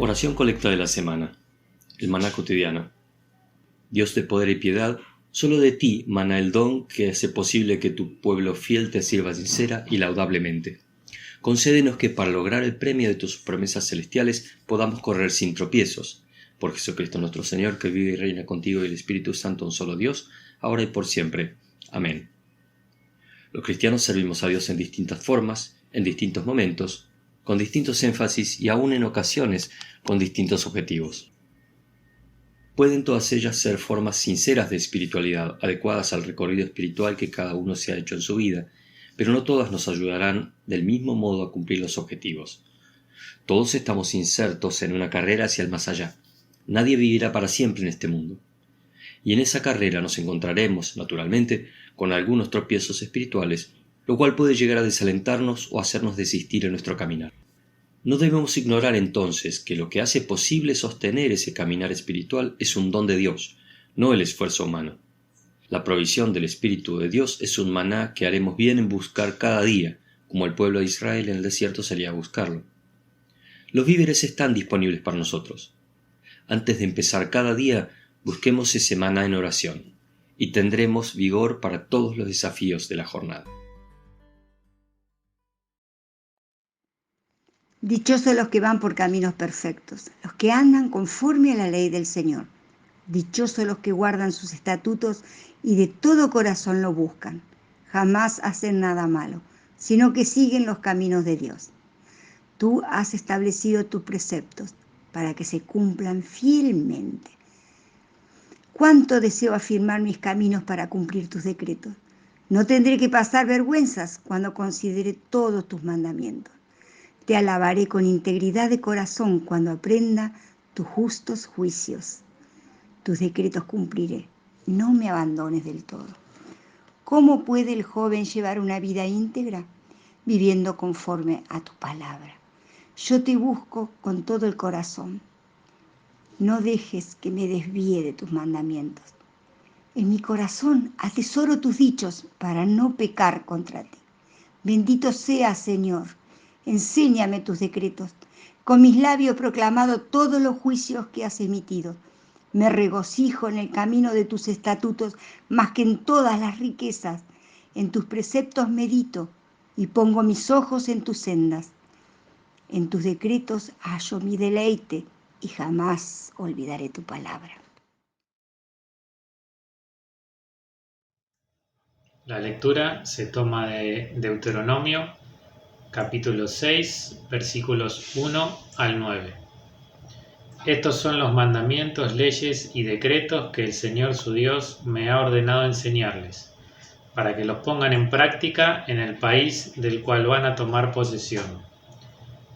Oración colecta de la semana. El maná cotidiano. Dios de poder y piedad, solo de ti mana el don que hace posible que tu pueblo fiel te sirva sincera y laudablemente. Concédenos que para lograr el premio de tus promesas celestiales podamos correr sin tropiezos. Por Jesucristo nuestro Señor, que vive y reina contigo y el Espíritu Santo, un solo Dios, ahora y por siempre. Amén. Los cristianos servimos a Dios en distintas formas, en distintos momentos, con distintos énfasis y aún en ocasiones con distintos objetivos. Pueden todas ellas ser formas sinceras de espiritualidad, adecuadas al recorrido espiritual que cada uno se ha hecho en su vida, pero no todas nos ayudarán del mismo modo a cumplir los objetivos. Todos estamos insertos en una carrera hacia el más allá. Nadie vivirá para siempre en este mundo. Y en esa carrera nos encontraremos, naturalmente, con algunos tropiezos espirituales, lo cual puede llegar a desalentarnos o hacernos desistir en nuestro caminar. No debemos ignorar entonces que lo que hace posible sostener ese caminar espiritual es un don de Dios, no el esfuerzo humano. La provisión del Espíritu de Dios es un maná que haremos bien en buscar cada día, como el pueblo de Israel en el desierto salía a buscarlo. Los víveres están disponibles para nosotros. Antes de empezar cada día, busquemos ese maná en oración, y tendremos vigor para todos los desafíos de la jornada. Dichosos los que van por caminos perfectos, los que andan conforme a la ley del Señor. Dichosos los que guardan sus estatutos y de todo corazón lo buscan. Jamás hacen nada malo, sino que siguen los caminos de Dios. Tú has establecido tus preceptos para que se cumplan fielmente. Cuánto deseo afirmar mis caminos para cumplir tus decretos. No tendré que pasar vergüenzas cuando considere todos tus mandamientos. Te alabaré con integridad de corazón cuando aprenda tus justos juicios. Tus decretos cumpliré. No me abandones del todo. ¿Cómo puede el joven llevar una vida íntegra? Viviendo conforme a tu palabra. Yo te busco con todo el corazón. No dejes que me desvíe de tus mandamientos. En mi corazón atesoro tus dichos para no pecar contra ti. Bendito seas, Señor. Enséñame tus decretos. Con mis labios he proclamado todos los juicios que has emitido. Me regocijo en el camino de tus estatutos más que en todas las riquezas. En tus preceptos medito y pongo mis ojos en tus sendas. En tus decretos hallo mi deleite y jamás olvidaré tu palabra. La lectura se toma de Deuteronomio, capítulo 6, versículos 1 al 9. Estos son los mandamientos, leyes y decretos que el Señor su Dios me ha ordenado enseñarles, para que los pongan en práctica en el país del cual van a tomar posesión.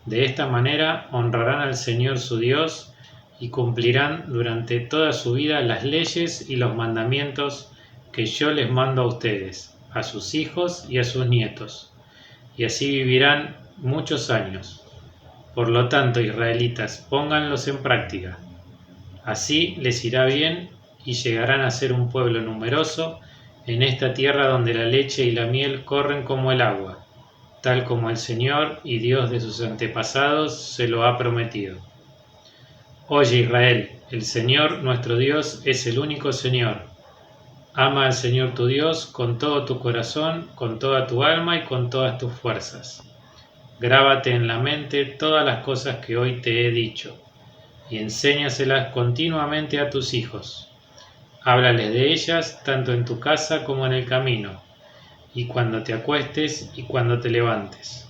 De esta manera honrarán al Señor su Dios y cumplirán durante toda su vida las leyes y los mandamientos que yo les mando a ustedes, a sus hijos y a sus nietos, y así vivirán muchos años. Por lo tanto, israelitas, pónganlos en práctica. Así les irá bien y llegarán a ser un pueblo numeroso en esta tierra donde la leche y la miel corren como el agua, tal como el Señor y Dios de sus antepasados se lo ha prometido. Oye, Israel, el Señor nuestro Dios es el único Señor. Ama al Señor tu Dios con todo tu corazón, con toda tu alma y con todas tus fuerzas. Grábate en la mente todas las cosas que hoy te he dicho, y enséñaselas continuamente a tus hijos. Háblales de ellas tanto en tu casa como en el camino, y cuando te acuestes y cuando te levantes.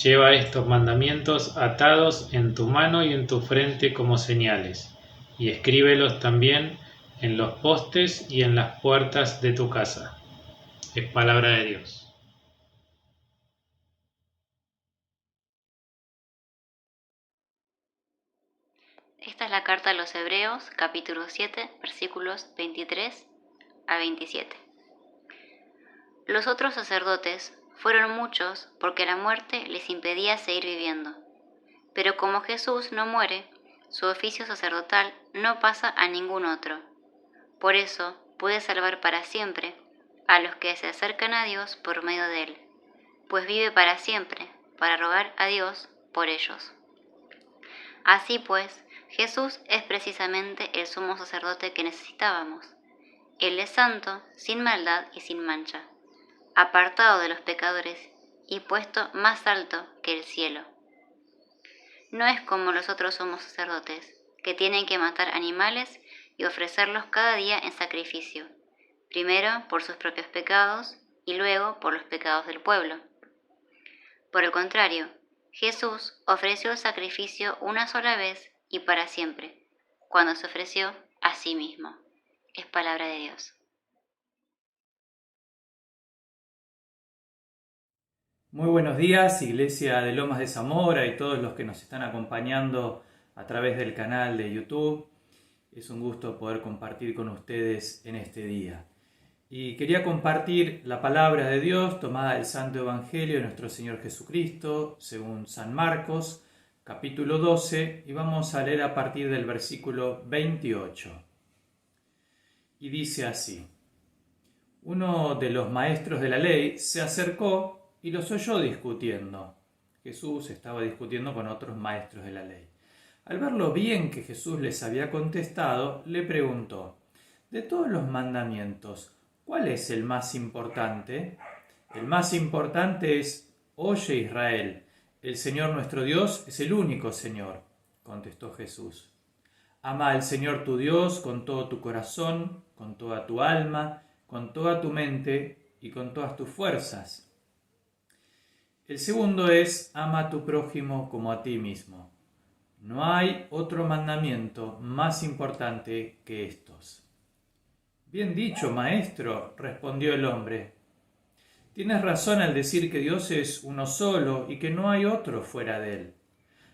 Lleva estos mandamientos atados en tu mano y en tu frente como señales, y escríbelos también en los postes y en las puertas de tu casa. Es palabra de Dios. Esta es la carta a los Hebreos, capítulo 7, versículos 23 a 27. Los otros sacerdotes fueron muchos porque la muerte les impedía seguir viviendo. Pero como Jesús no muere, su oficio sacerdotal no pasa a ningún otro. Por eso puede salvar para siempre a los que se acercan a Dios por medio de él, pues vive para siempre para rogar a Dios por ellos. Así pues, Jesús es precisamente el sumo sacerdote que necesitábamos. Él es santo, sin maldad y sin mancha, apartado de los pecadores y puesto más alto que el cielo. No es como los otros sumos sacerdotes, que tienen que matar animales y ofrecerlos cada día en sacrificio, primero por sus propios pecados y luego por los pecados del pueblo. Por el contrario, Jesús ofreció el sacrificio una sola vez y para siempre, cuando se ofreció a sí mismo. Es palabra de Dios. Muy buenos días, Iglesia de Lomas de Zamora y todos los que nos están acompañando a través del canal de YouTube. Es un gusto poder compartir con ustedes en este día. Y quería compartir la palabra de Dios tomada del Santo Evangelio de nuestro Señor Jesucristo, según San Marcos, capítulo 12, y vamos a leer a partir del versículo 28. Y dice así: Uno de los maestros de la ley se acercó y los oyó discutiendo. Jesús estaba discutiendo con otros maestros de la ley. Al ver lo bien que Jesús les había contestado, le preguntó: de todos los mandamientos, ¿cuál es el más importante? El más importante es: Oye Israel, el Señor nuestro Dios es el único Señor, contestó Jesús. Ama al Señor tu Dios con todo tu corazón, con toda tu alma, con toda tu mente y con todas tus fuerzas. El segundo es: ama a tu prójimo como a ti mismo. No hay otro mandamiento más importante que estos. Bien dicho, maestro, respondió el hombre. Tienes razón al decir que Dios es uno solo y que no hay otro fuera de él.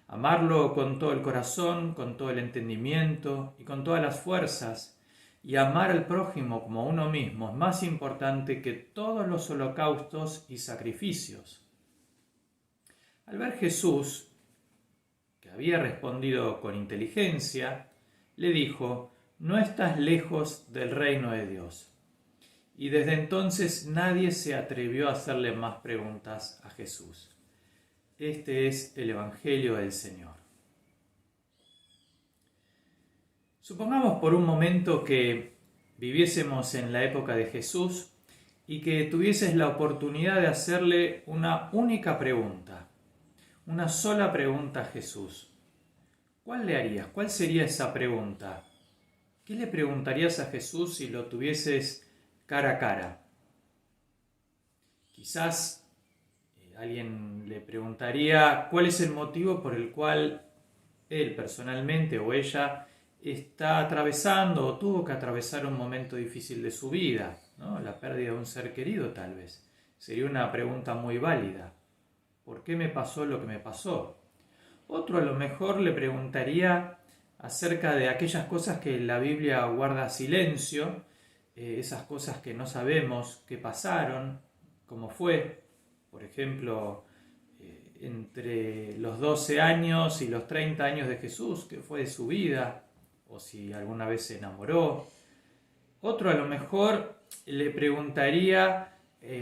Amarlo con todo el corazón, con todo el entendimiento y con todas las fuerzas, y amar al prójimo como a uno mismo es más importante que todos los holocaustos y sacrificios. Al ver Jesús, que había respondido con inteligencia, le dijo: no estás lejos del reino de Dios. Y desde entonces nadie se atrevió a hacerle más preguntas a Jesús. Este es el Evangelio del Señor. Supongamos por un momento que viviésemos en la época de Jesús y que tuvieses la oportunidad de hacerle una única pregunta. Una sola pregunta a Jesús. ¿Cuál le harías? ¿Cuál sería esa pregunta? ¿Qué le preguntarías a Jesús si lo tuvieses cara a cara? Quizás alguien le preguntaría cuál es el motivo por el cual él personalmente o ella está atravesando o tuvo que atravesar un momento difícil de su vida, ¿no? La pérdida de un ser querido tal vez. Sería una pregunta muy válida. ¿Por qué me pasó lo que me pasó? Otro a lo mejor le preguntaría acerca de aquellas cosas que la Biblia guarda silencio, esas cosas que no sabemos qué pasaron, cómo fue. Por ejemplo, entre los 12 años y los 30 años de Jesús, qué fue de su vida, o si alguna vez se enamoró. Otro a lo mejor le preguntaría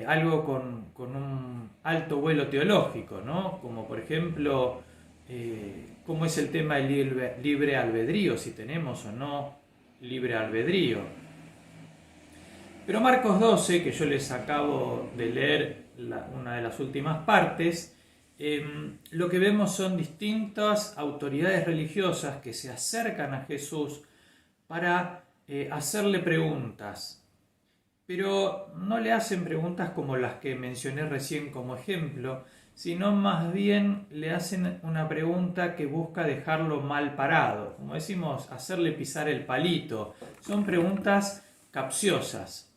algo con un alto vuelo teológico, ¿no? Como por ejemplo, cómo es el tema del libre albedrío, si tenemos o no libre albedrío. Pero Marcos 12, que yo les acabo de leer una de las últimas partes, lo que vemos son distintas autoridades religiosas que se acercan a Jesús para hacerle preguntas. Pero no le hacen preguntas como las que mencioné recién como ejemplo, sino más bien le hacen una pregunta que busca dejarlo mal parado. Como decimos, hacerle pisar el palito. Son preguntas capciosas.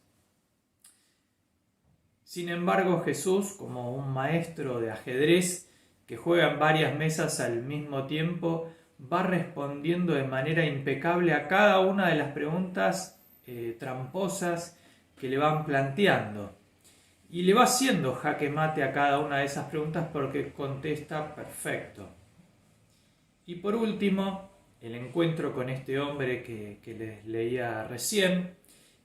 Sin embargo, Jesús, como un maestro de ajedrez que juega en varias mesas al mismo tiempo, va respondiendo de manera impecable a cada una de las preguntas tramposas que le van planteando. Y le va haciendo jaque mate a cada una de esas preguntas porque contesta perfecto. Y por último, el encuentro con este hombre que les leía recién,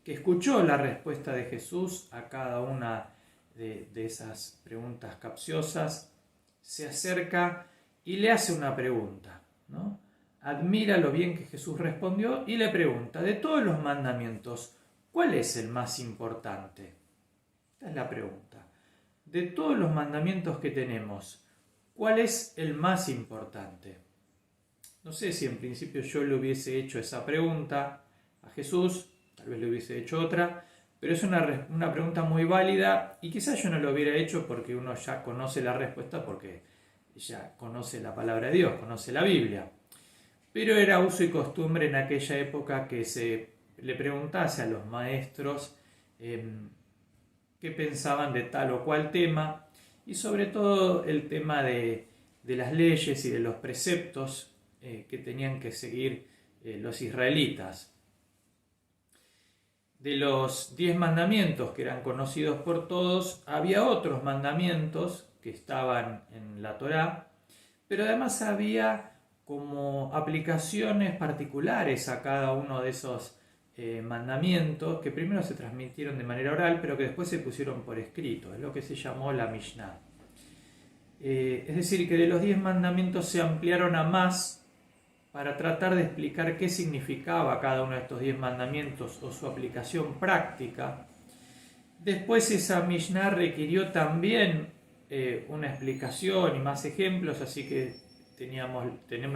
que escuchó la respuesta de Jesús a cada una de esas preguntas capciosas, se acerca y le hace una pregunta. ¿no? Admira lo bien que Jesús respondió y le pregunta, de todos los mandamientos, ¿cuál es el más importante? Esta es la pregunta. De todos los mandamientos que tenemos, ¿cuál es el más importante? No sé si en principio yo le hubiese hecho esa pregunta a Jesús, tal vez le hubiese hecho otra, pero es una pregunta muy válida y quizás yo no lo hubiera hecho porque uno ya conoce la respuesta, porque ya conoce la palabra de Dios, conoce la Biblia. Pero era uso y costumbre en aquella época que se le preguntase a los maestros qué pensaban de tal o cual tema, y sobre todo el tema de las leyes y de los preceptos que tenían que seguir los israelitas. De los 10 mandamientos que eran conocidos por todos, había otros mandamientos que estaban en la Torá, pero además había como aplicaciones particulares a cada uno de esos mandamientos que primero se transmitieron de manera oral, pero que después se pusieron por escrito. Es lo que se llamó la Mishnah. Es decir, que de los 10 mandamientos se ampliaron a más para tratar de explicar qué significaba cada uno de estos 10 mandamientos o su aplicación práctica. Después esa Mishnah requirió también una explicación y más ejemplos, así que tenemos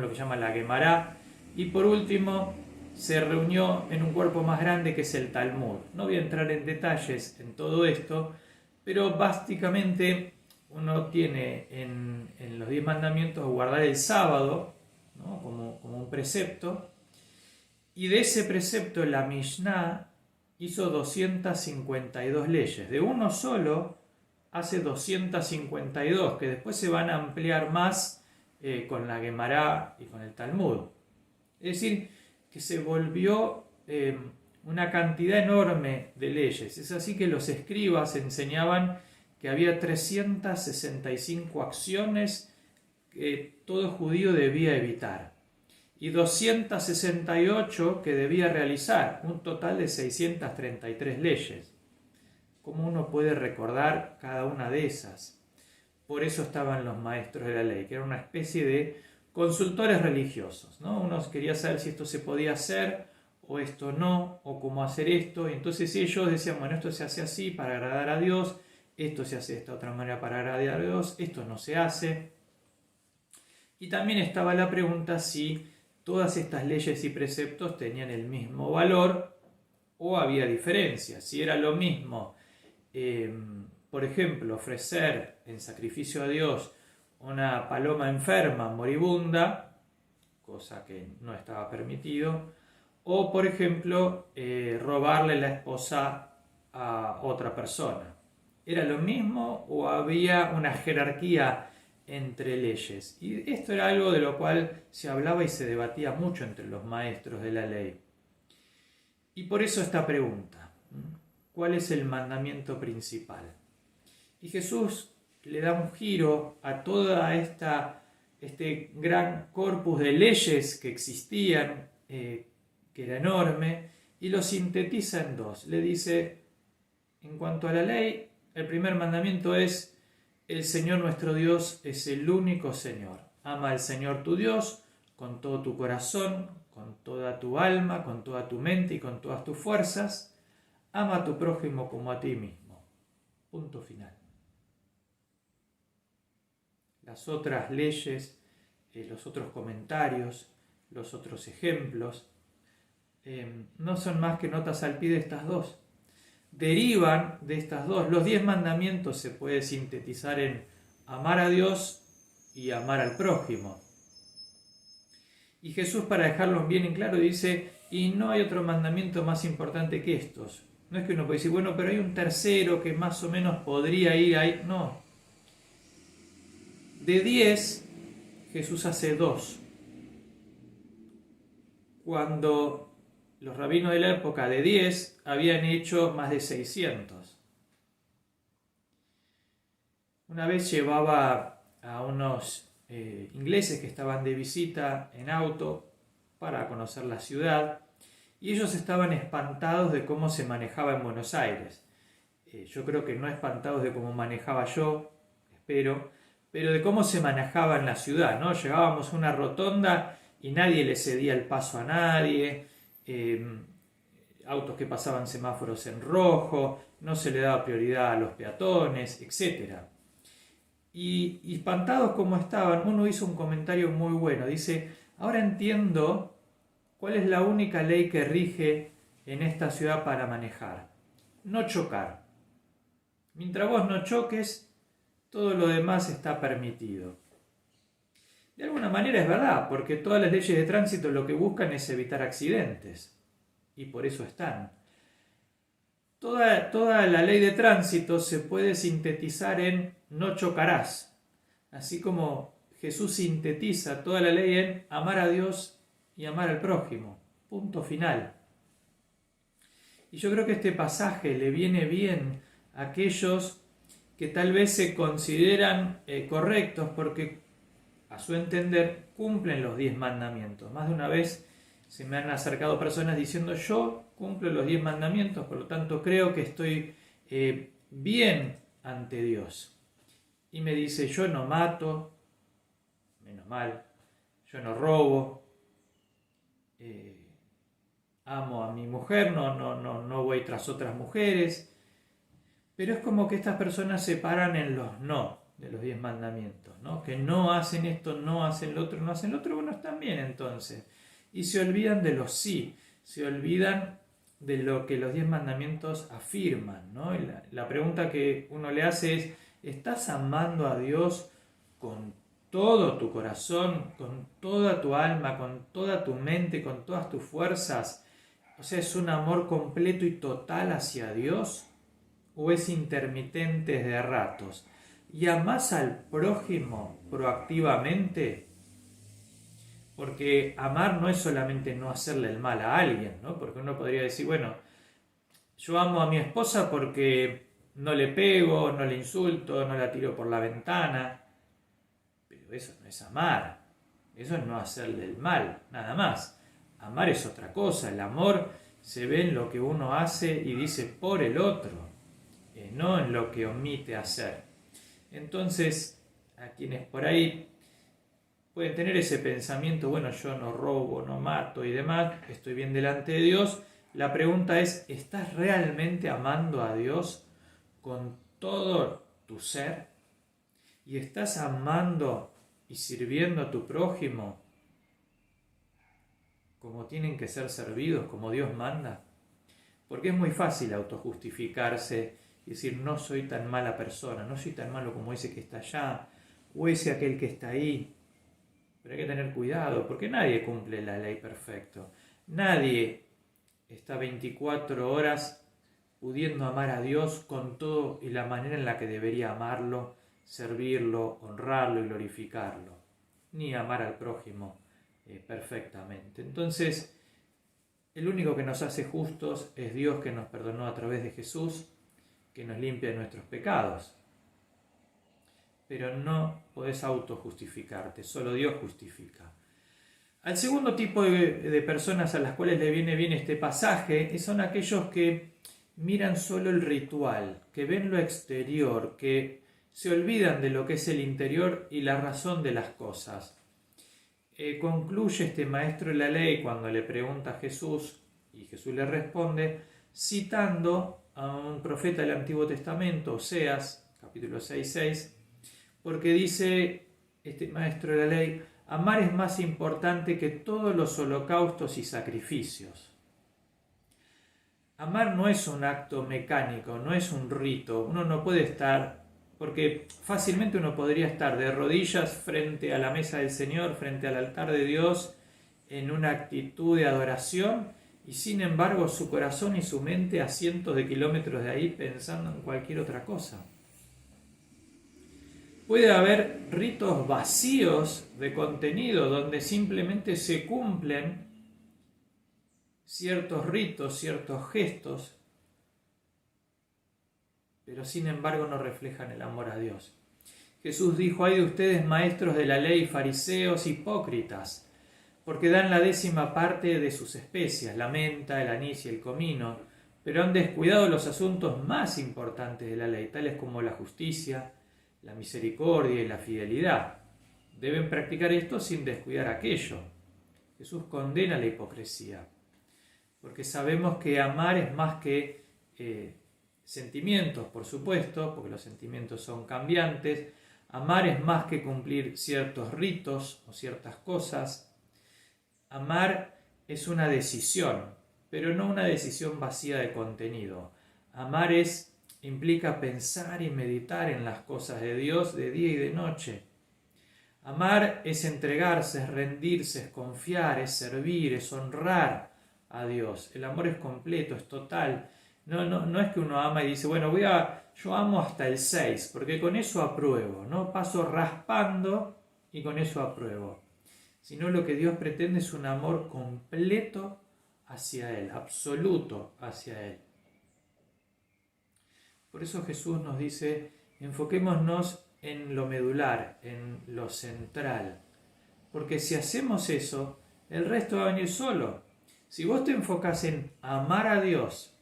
lo que se llama la Gemara, y por último se reunió en un cuerpo más grande que es el Talmud. No voy a entrar en detalles en todo esto, pero básicamente uno tiene en los 10 mandamientos guardar el sábado, ¿no? como un precepto, y de ese precepto la Mishnah hizo 252 leyes. De uno solo hace 252, que después se van a ampliar más con la Gemara y con el Talmud. Es decir, que se volvió una cantidad enorme de leyes. Es así que los escribas enseñaban que había 365 acciones que todo judío debía evitar y 268 que debía realizar, un total de 633 leyes. ¿Cómo uno puede recordar cada una de esas? Por eso estaban los maestros de la ley, que eran una especie de consultores religiosos, ¿no? Uno quería saber si esto se podía hacer o esto no, o cómo hacer esto, y entonces ellos decían, bueno, esto se hace así para agradar a Dios, esto se hace de esta otra manera para agradar a Dios, esto no se hace. Y también estaba la pregunta si todas estas leyes y preceptos tenían el mismo valor o había diferencias. Si era lo mismo, por ejemplo, ofrecer en sacrificio a Dios una paloma enferma, moribunda, cosa que no estaba permitido, o por ejemplo, robarle la esposa a otra persona. ¿Era lo mismo o había una jerarquía entre leyes? Y esto era algo de lo cual se hablaba y se debatía mucho entre los maestros de la ley. Y por eso esta pregunta, ¿cuál es el mandamiento principal? Y Jesús le da un giro a toda este gran corpus de leyes que existían, que era enorme, y lo sintetiza en dos. Le dice, en cuanto a la ley, el primer mandamiento es: el Señor nuestro Dios es el único Señor. Ama al Señor tu Dios con todo tu corazón, con toda tu alma, con toda tu mente y con todas tus fuerzas. Ama a tu prójimo como a ti mismo. Punto final. Las otras leyes, los otros comentarios, los otros ejemplos, no son más que notas al pie de estas dos. Derivan de estas dos. Los 10 mandamientos se puede sintetizar en amar a Dios y amar al prójimo. Y Jesús, para dejarlos bien en claro, dice, y no hay otro mandamiento más importante que estos. No es que uno puede decir, bueno, pero hay un tercero que más o menos podría ir ahí. No. De 10, Jesús hace 2. Cuando los rabinos de la época de 10 habían hecho más de 600. Una vez llevaba a unos ingleses que estaban de visita en auto para conocer la ciudad y ellos estaban espantados de cómo se manejaba en Buenos Aires. Yo creo que no espantados de cómo manejaba yo, espero, pero de cómo se manejaba en la ciudad, ¿no? Llegábamos a una rotonda y nadie le cedía el paso a nadie, autos que pasaban semáforos en rojo, no se le daba prioridad a los peatones, etc. Y espantados como estaban, uno hizo un comentario muy bueno, dice: ahora entiendo cuál es la única ley que rige en esta ciudad para manejar: no chocar. Mientras vos no choques, todo lo demás está permitido. De alguna manera es verdad, porque todas las leyes de tránsito lo que buscan es evitar accidentes, y por eso están. Toda la ley de tránsito se puede sintetizar en no chocarás, así como Jesús sintetiza toda la ley en amar a Dios y amar al prójimo. Punto final. Y yo creo que este pasaje le viene bien a aquellos que tal vez se consideran correctos porque, a su entender, cumplen los 10 mandamientos. Más de una vez se me han acercado personas diciendo: yo cumplo los 10 mandamientos, por lo tanto creo que estoy bien ante Dios. Y me dice: yo no mato, menos mal, yo no robo, amo a mi mujer, no voy tras otras mujeres. Pero es como que estas personas se paran en los no de los 10 mandamientos, ¿no? Que no hacen esto, no hacen lo otro, no hacen lo otro. Bueno, están bien entonces. Y se olvidan de los sí, se olvidan de lo que los 10 mandamientos afirman, ¿no? Y la pregunta que uno le hace es: ¿estás amando a Dios con todo tu corazón, con toda tu alma, con toda tu mente, con todas tus fuerzas? O sea, ¿es un amor completo y total hacia Dios? ¿O es intermitente de ratos? ¿Y amás al prójimo proactivamente? Porque amar no es solamente no hacerle el mal a alguien, ¿no? Porque uno podría decir: bueno, yo amo a mi esposa porque no le pego, no le insulto, no la tiro por la ventana. Pero eso no es amar. Eso es no hacerle el mal, nada más. Amar es otra cosa. El amor se ve en lo que uno hace y dice por el otro, no en lo que omite hacer. Entonces, a quienes por ahí pueden tener ese pensamiento: bueno, yo no robo, no mato y demás, estoy bien delante de Dios. La pregunta es: ¿estás realmente amando a Dios con todo tu ser? ¿Y estás amando y sirviendo a tu prójimo como tienen que ser servidos, como Dios manda? Porque es muy fácil autojustificarse y decir: no soy tan mala persona, no soy tan malo como ese que está allá, o ese aquel que está ahí. Pero hay que tener cuidado, porque nadie cumple la ley perfecto. Nadie está 24 horas pudiendo amar a Dios con todo y la manera en la que debería amarlo, servirlo, honrarlo y glorificarlo. Ni amar al prójimo perfectamente. Entonces, el único que nos hace justos es Dios, que nos perdonó a través de Jesús, que nos limpia de nuestros pecados. Pero no podés autojustificarte, solo Dios justifica. Al segundo tipo de personas a las cuales le viene bien este pasaje son aquellos que miran solo el ritual, que ven lo exterior, que se olvidan de lo que es el interior y la razón de las cosas. Concluye este maestro de la ley cuando le pregunta a Jesús, y Jesús le responde citando a un profeta del Antiguo Testamento, Oseas, capítulo 6:6, porque dice este maestro de la ley: amar es más importante que todos los holocaustos y sacrificios. Amar no es un acto mecánico, no es un rito. Uno no puede estar, porque fácilmente uno podría estar de rodillas frente a la mesa del Señor, frente al altar de Dios, en una actitud de adoración, y sin embargo su corazón y su mente a cientos de kilómetros de ahí pensando en cualquier otra cosa. Puede haber ritos vacíos de contenido donde simplemente se cumplen ciertos ritos, ciertos gestos, pero sin embargo no reflejan el amor a Dios. Jesús dijo: ay de ustedes, maestros de la ley, fariseos, hipócritas, porque dan la 10ª parte de sus especias, la menta, el anís y el comino, pero han descuidado los asuntos más importantes de la ley, tales como la justicia, la misericordia y la fidelidad. Deben practicar esto sin descuidar aquello. Jesús condena la hipocresía, porque sabemos que amar es más que sentimientos, por supuesto, porque los sentimientos son cambiantes. Amar es más que cumplir ciertos ritos o ciertas cosas. Amar es una decisión, pero no una decisión vacía de contenido. Amar implica pensar y meditar en las cosas de Dios de día y de noche. Amar es entregarse, es rendirse, es confiar, es servir, es honrar a Dios. El amor es completo, es total. No es que uno ama y dice, bueno, yo amo hasta el 6, porque con eso apruebo, ¿no? Paso raspando y con eso apruebo. Sino lo que Dios pretende es un amor completo hacia Él, absoluto hacia Él. Por eso Jesús nos dice, enfoquémonos en lo medular, en lo central. Porque si hacemos eso, el resto va a venir solo. Si vos te enfocás en amar a Dios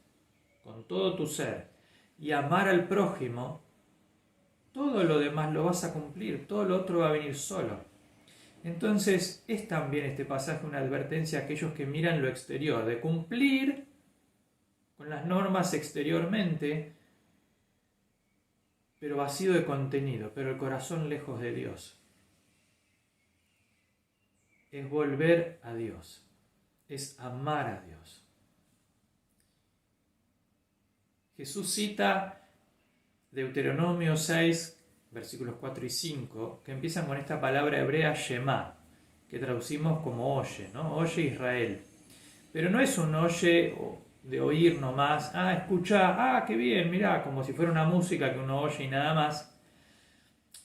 con todo tu ser y amar al prójimo, todo lo demás lo vas a cumplir, todo lo otro va a venir solo. Entonces es también este pasaje una advertencia a aquellos que miran lo exterior, de cumplir con las normas exteriormente, pero vacío de contenido, pero el corazón lejos de Dios. Es volver a Dios, es amar a Dios. Jesús cita Deuteronomio 6, versículos 4 y 5, que empiezan con esta palabra hebrea Shema, que traducimos como oye, ¿no? Oye Israel. Pero no es un oye de oír nomás, escucha, qué bien, mirá, como si fuera una música que uno oye y nada más,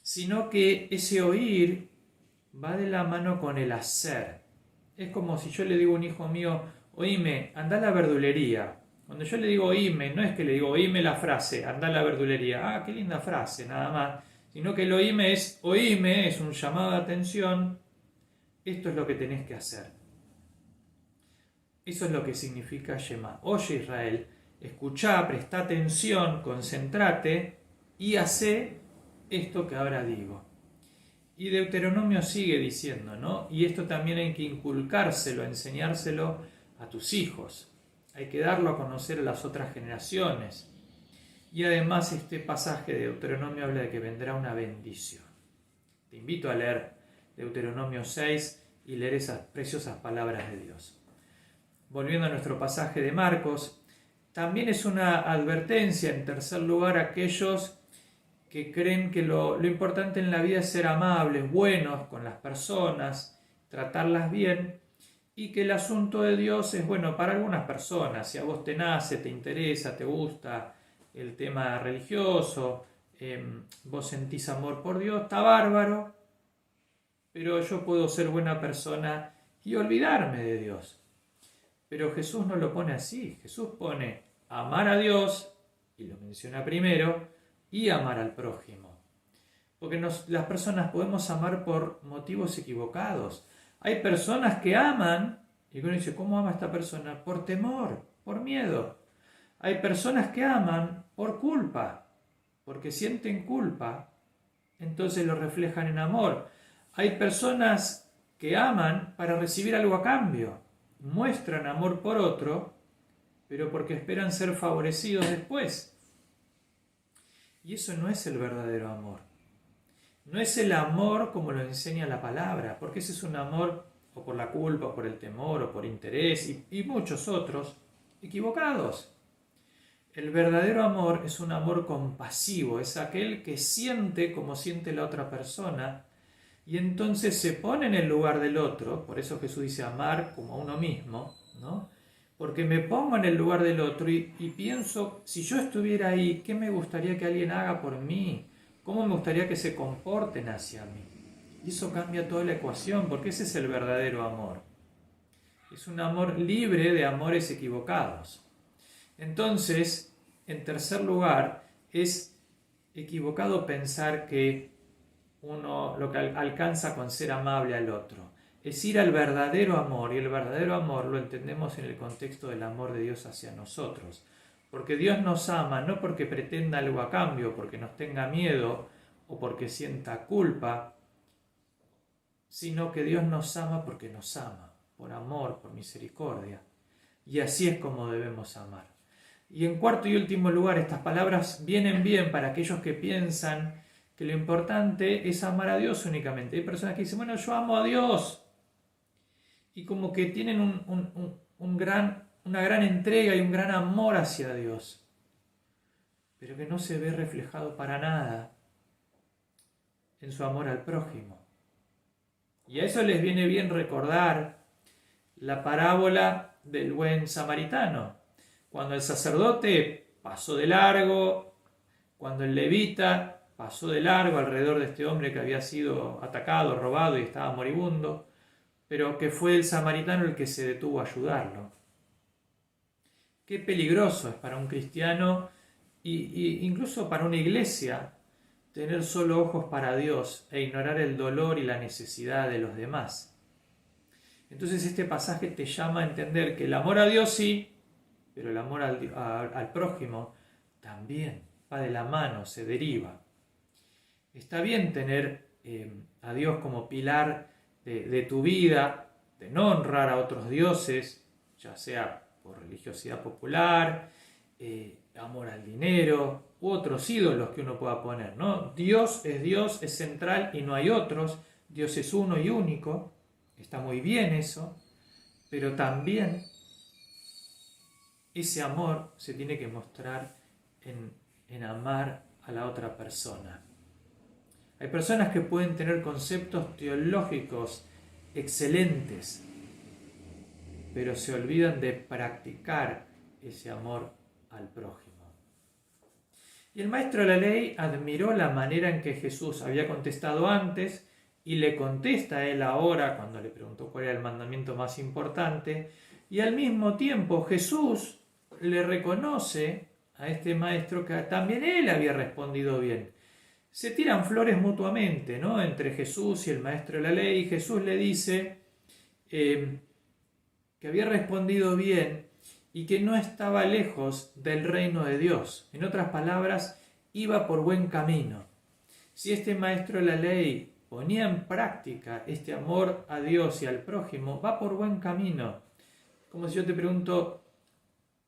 sino que ese oír va de la mano con el hacer. Es como si yo le digo a un hijo mío, oíme, anda a la verdulería. Cuando yo le digo oíme, no es que le digo oíme la frase, anda a la verdulería, qué linda frase, nada más, sino que el oíme, es un llamado de atención, esto es lo que tenés que hacer. Eso es lo que significa Shema. Oye Israel, escuchá, presta atención, concéntrate y hacé esto que ahora digo. Y Deuteronomio sigue diciendo, ¿no? Y esto también hay que inculcárselo, enseñárselo a tus hijos. Hay que darlo a conocer a las otras generaciones. Y además este pasaje de Deuteronomio habla de que vendrá una bendición. Te invito a leer Deuteronomio 6 y leer esas preciosas palabras de Dios. Volviendo a nuestro pasaje de Marcos, también es una advertencia, en tercer lugar, a aquellos que creen que lo importante en la vida es ser amables, buenos con las personas, tratarlas bien, y que el asunto de Dios es bueno para algunas personas. Si a vos te nace, te interesa, te gusta el tema religioso, vos sentís amor por Dios, está bárbaro, pero yo puedo ser buena persona y olvidarme de Dios. Pero Jesús no lo pone así. Jesús pone amar a Dios, y lo menciona primero, y amar al prójimo. Porque las personas podemos amar por motivos equivocados. Hay personas que aman, y uno dice, ¿cómo ama esta persona? Por temor, por miedo. Hay personas que aman por culpa, porque sienten culpa, entonces lo reflejan en amor. Hay personas que aman para recibir algo a cambio. Muestran amor por otro, pero porque esperan ser favorecidos después. Y eso no es el verdadero amor. No es el amor como lo enseña la palabra, porque ese es un amor o por la culpa, o por el temor, o por interés, y muchos otros equivocados. El verdadero amor es un amor compasivo, es aquel que siente como siente la otra persona, y entonces se pone en el lugar del otro. Por eso Jesús dice amar como a uno mismo, ¿no? Porque me pongo en el lugar del otro y pienso, si yo estuviera ahí, ¿qué me gustaría que alguien haga por mí? ¿Cómo me gustaría que se comporten hacia mí? Y eso cambia toda la ecuación, porque ese es el verdadero amor. Es un amor libre de amores equivocados. Entonces, en tercer lugar, es equivocado pensar que uno lo que alcanza con ser amable al otro. Es ir al verdadero amor, y el verdadero amor lo entendemos en el contexto del amor de Dios hacia nosotros. Porque Dios nos ama no porque pretenda algo a cambio, porque nos tenga miedo o porque sienta culpa, sino que Dios nos ama, por amor, por misericordia. Y así es como debemos amar. Y en cuarto y último lugar, estas palabras vienen bien para aquellos que piensan que lo importante es amar a Dios únicamente. Hay personas que dicen, bueno, yo amo a Dios. Y como que tienen una gran entrega y un gran amor hacia Dios, pero que no se ve reflejado para nada en su amor al prójimo. Y a eso les viene bien recordar la parábola del buen samaritano. Cuando el sacerdote pasó de largo, cuando el levita pasó de largo alrededor de este hombre que había sido atacado, robado y estaba moribundo, pero que fue el samaritano el que se detuvo a ayudarlo. Qué peligroso es para un cristiano y incluso para una iglesia tener solo ojos para Dios e ignorar el dolor y la necesidad de los demás. Entonces este pasaje te llama a entender que el amor a Dios sí, pero el amor al prójimo también va de la mano, se deriva. Está bien tener a Dios como pilar de tu vida, de no honrar a otros dioses, ya sea por religiosidad popular, amor al dinero u otros ídolos que uno pueda poner, ¿no? Dios, es central y no hay otros. Dios es uno y único. Está muy bien eso, pero también ese amor se tiene que mostrar en amar a la otra persona. Hay personas que pueden tener conceptos teológicos excelentes, pero se olvidan de practicar ese amor al prójimo. Y el maestro de la ley admiró la manera en que Jesús había contestado antes y le contesta a él ahora cuando le preguntó cuál era el mandamiento más importante, y al mismo tiempo Jesús le reconoce a este maestro que también él había respondido bien. Se tiran flores mutuamente, ¿no?, entre Jesús y el maestro de la ley. Jesús le dice que había respondido bien y que no estaba lejos del reino de Dios. En otras palabras, iba por buen camino. Si este maestro de la ley ponía en práctica este amor a Dios y al prójimo, va por buen camino. Como si yo te pregunto,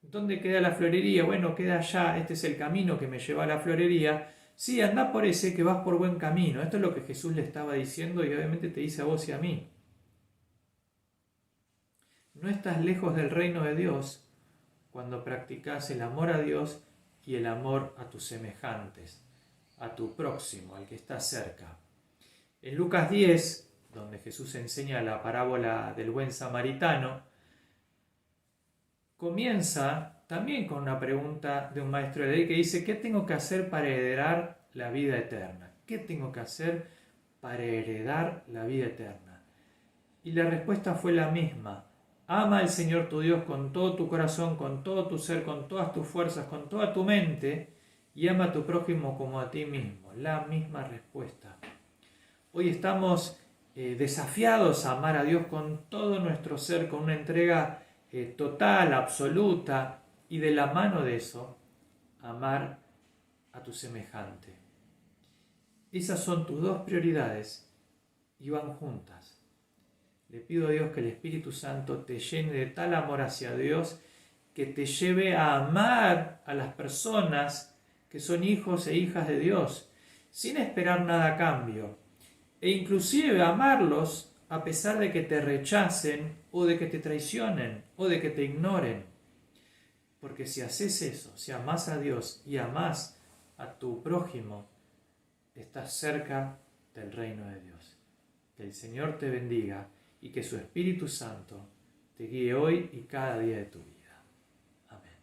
¿dónde queda la florería? Bueno, queda allá, este es el camino que me lleva a la florería. Sí, anda por ese que vas por buen camino. Esto es lo que Jesús le estaba diciendo y obviamente te dice a vos y a mí. No estás lejos del reino de Dios cuando practicas el amor a Dios y el amor a tus semejantes, a tu próximo, al que está cerca. En Lucas 10, donde Jesús enseña la parábola del buen samaritano, comienza también con una pregunta de un maestro de ley que dice: ¿qué tengo que hacer para heredar la vida eterna? ¿Qué tengo que hacer para heredar la vida eterna? Y la respuesta fue la misma: ama al Señor tu Dios con todo tu corazón, con todo tu ser, con todas tus fuerzas, con toda tu mente, y ama a tu prójimo como a ti mismo. La misma respuesta. Hoy estamos desafiados a amar a Dios con todo nuestro ser, con una entrega total, absoluta, y de la mano de eso, amar a tu semejante. Esas son tus dos prioridades y van juntas. Le pido a Dios que el Espíritu Santo te llene de tal amor hacia Dios que te lleve a amar a las personas que son hijos e hijas de Dios, sin esperar nada a cambio, e inclusive amarlos a pesar de que te rechacen o de que te traicionen o de que te ignoren. Porque si haces eso, si amás a Dios y amás a tu prójimo, estás cerca del reino de Dios. Que el Señor te bendiga y que su Espíritu Santo te guíe hoy y cada día de tu vida. Amén.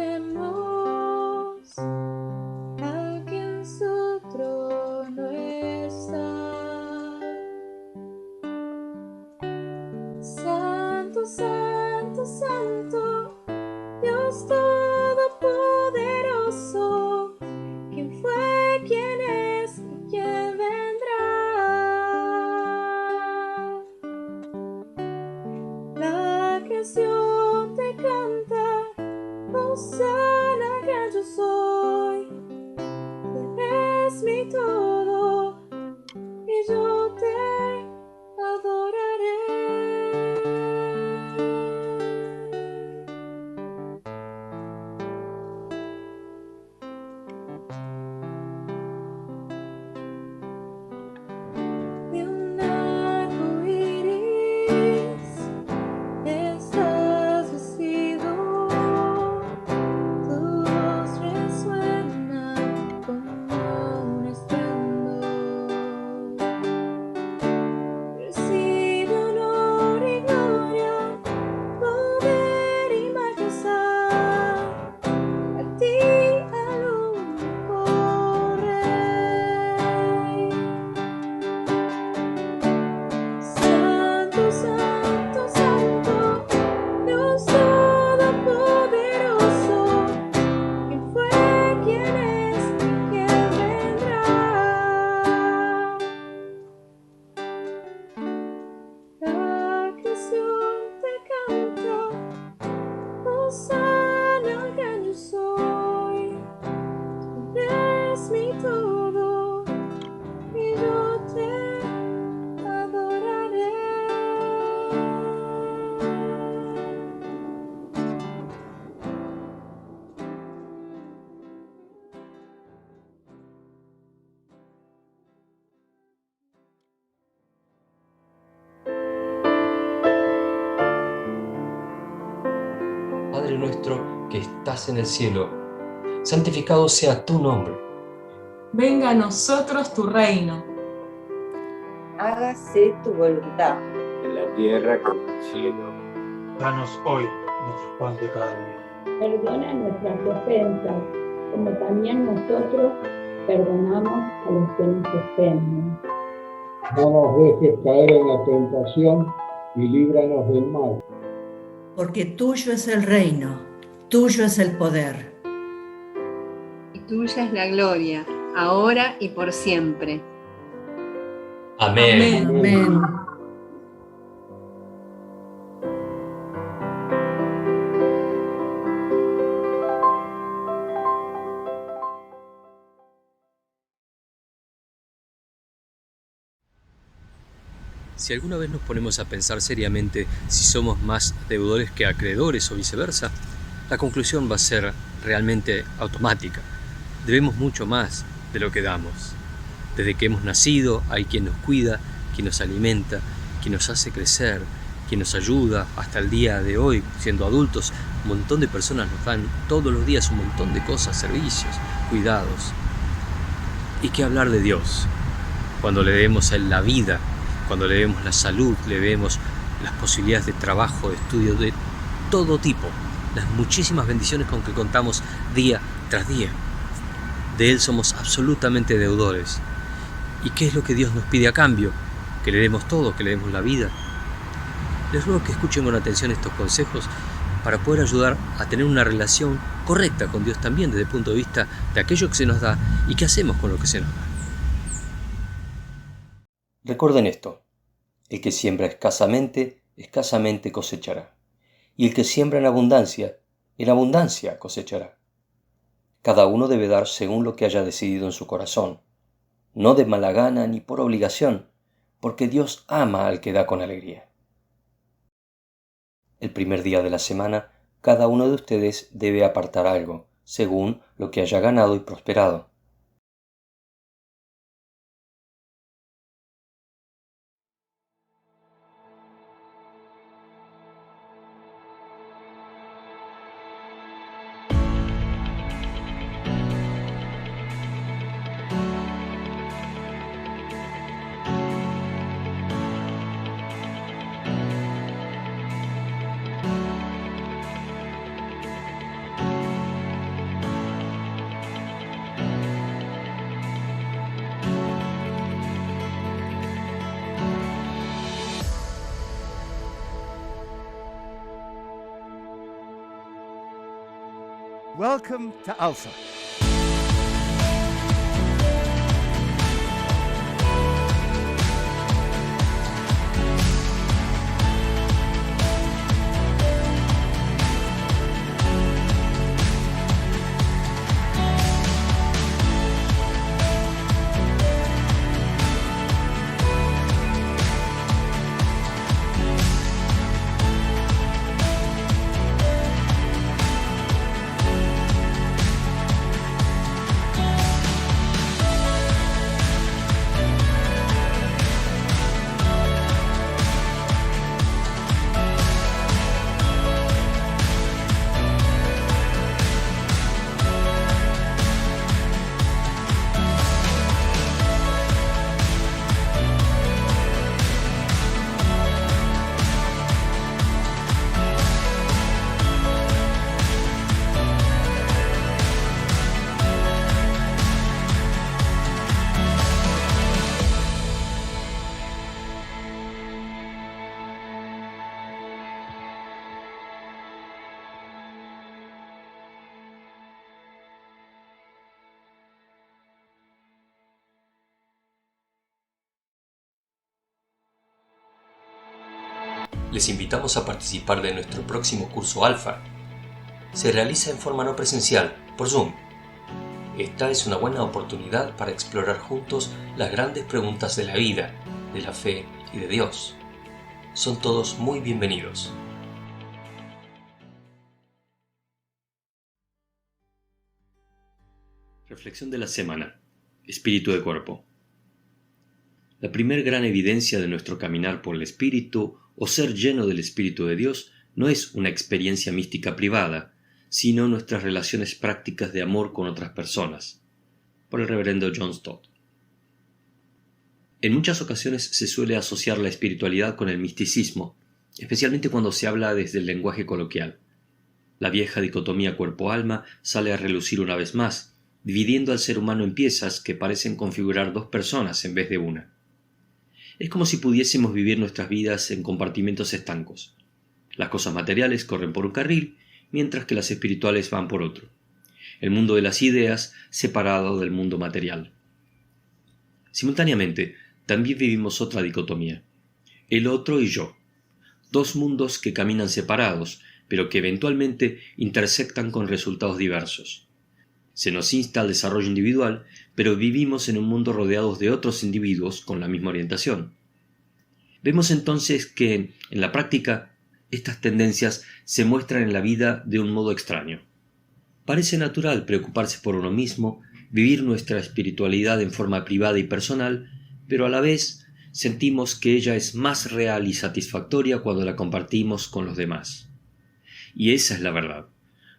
Levantaremos al que en su trono Padre nuestro que estás en el cielo, santificado sea tu nombre. Venga a nosotros tu reino. Hágase tu voluntad. En la tierra como en el cielo. Danos hoy nuestro pan de cada día. Perdona nuestras ofensas, como también nosotros perdonamos a los que nos ofenden. No nos dejes caer en la tentación y líbranos del mal. Porque tuyo es el reino, tuyo es el poder. Y tuya es la gloria, ahora y por siempre. Amén. Amén. Si alguna vez nos ponemos a pensar seriamente si somos más deudores que acreedores o viceversa, la conclusión va a ser realmente automática. Debemos mucho más de lo que damos. Desde que hemos nacido hay quien nos cuida, quien nos alimenta, quien nos hace crecer, quien nos ayuda. Hasta el día de hoy, siendo adultos, un montón de personas nos dan todos los días un montón de cosas, servicios, cuidados. ¿Y qué hablar de Dios? Cuando le debemos a Él la vida, cuando le debemos la salud, le debemos las posibilidades de trabajo, de estudio, de todo tipo, las muchísimas bendiciones con que contamos día tras día. De Él somos absolutamente deudores. ¿Y qué es lo que Dios nos pide a cambio? Que le demos todo, que le demos la vida. Les ruego que escuchen con atención estos consejos para poder ayudar a tener una relación correcta con Dios también desde el punto de vista de aquello que se nos da y qué hacemos con lo que se nos da. Recuerden esto: el que siembra escasamente, escasamente cosechará. Y el que siembra en abundancia cosechará. Cada uno debe dar según lo que haya decidido en su corazón, no de mala gana ni por obligación, porque Dios ama al que da con alegría. El primer día de la semana, cada uno de ustedes debe apartar algo, según lo que haya ganado y prosperado. Welcome to Alpha. Les invitamos a participar de nuestro próximo curso Alfa. Se realiza en forma no presencial, por Zoom. Esta es una buena oportunidad para explorar juntos las grandes preguntas de la vida, de la fe y de Dios. Son todos muy bienvenidos. Reflexión de la semana. Espíritu de cuerpo. La primer gran evidencia de nuestro caminar por el Espíritu o ser lleno del Espíritu de Dios no es una experiencia mística privada, sino nuestras relaciones prácticas de amor con otras personas. Por el reverendo John Stott. En muchas ocasiones se suele asociar la espiritualidad con el misticismo, especialmente cuando se habla desde el lenguaje coloquial. La vieja dicotomía cuerpo-alma sale a relucir una vez más, dividiendo al ser humano en piezas que parecen configurar dos personas en vez de una. Es como si pudiésemos vivir nuestras vidas en compartimentos estancos. Las cosas materiales corren por un carril, mientras que las espirituales van por otro. El mundo de las ideas separado del mundo material. Simultáneamente, también vivimos otra dicotomía. El otro y yo. Dos mundos que caminan separados, pero que eventualmente intersectan con resultados diversos. Se nos insta al desarrollo individual, pero vivimos en un mundo rodeados de otros individuos con la misma orientación. Vemos entonces que, en la práctica, estas tendencias se muestran en la vida de un modo extraño. Parece natural preocuparse por uno mismo, vivir nuestra espiritualidad en forma privada y personal, pero a la vez sentimos que ella es más real y satisfactoria cuando la compartimos con los demás. Y esa es la verdad.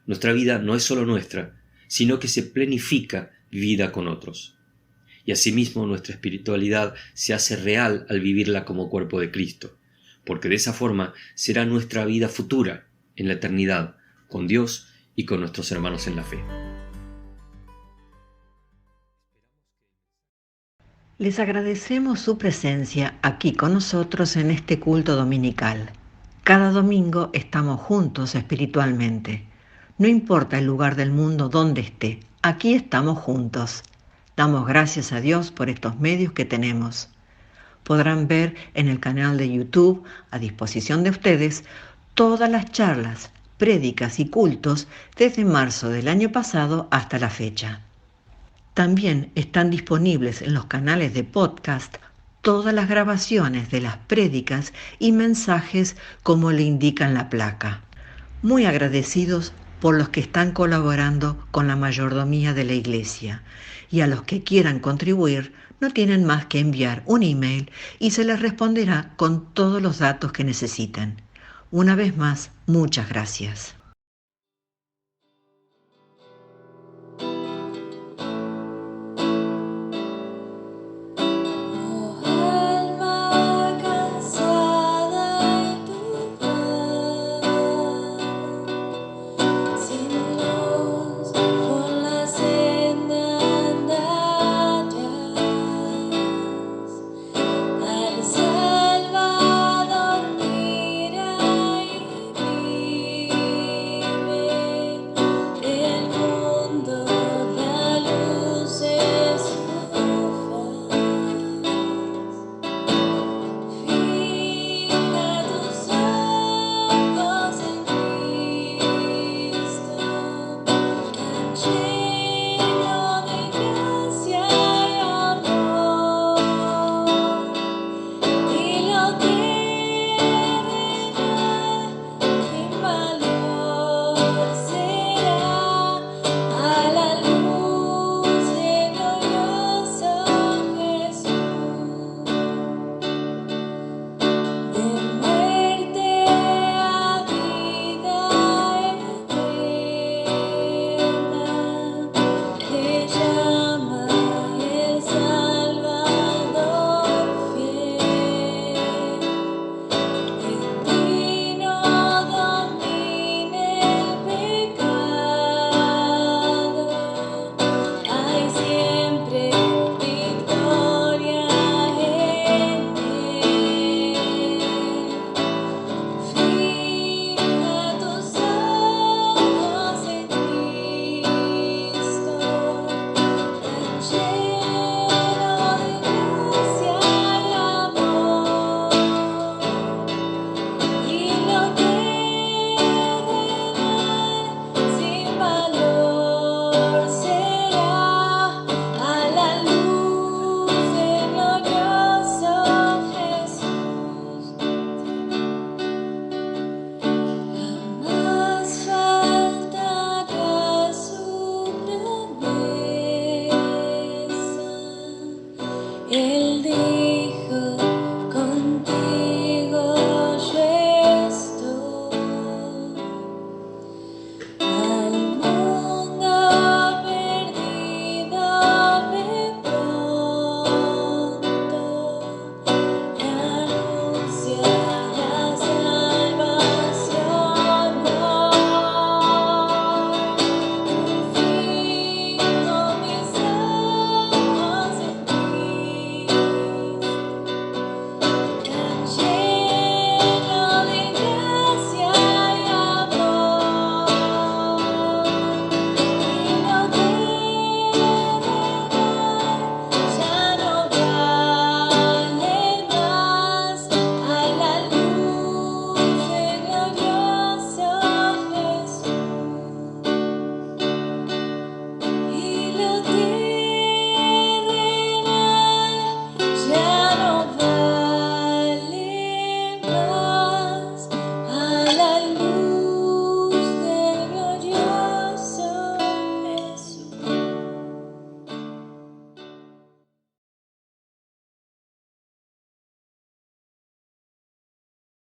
Nuestra vida no es solo nuestra, sino que se planifica vivida con otros. Y asimismo nuestra espiritualidad se hace real al vivirla como cuerpo de Cristo, porque de esa forma será nuestra vida futura, en la eternidad, con Dios y con nuestros hermanos en la fe. Les agradecemos su presencia aquí con nosotros en este culto dominical. Cada domingo estamos juntos espiritualmente. No importa el lugar del mundo donde esté, aquí estamos juntos. Damos gracias a Dios por estos medios que tenemos. Podrán ver en el canal de YouTube, a disposición de ustedes, todas las charlas, prédicas y cultos desde marzo del año pasado hasta la fecha. También están disponibles en los canales de podcast todas las grabaciones de las prédicas y mensajes como le indican la placa. Muy agradecidos por los que están colaborando con la mayordomía de la Iglesia, y a los que quieran contribuir no tienen más que enviar un email y se les responderá con todos los datos que necesiten. Una vez más, muchas gracias.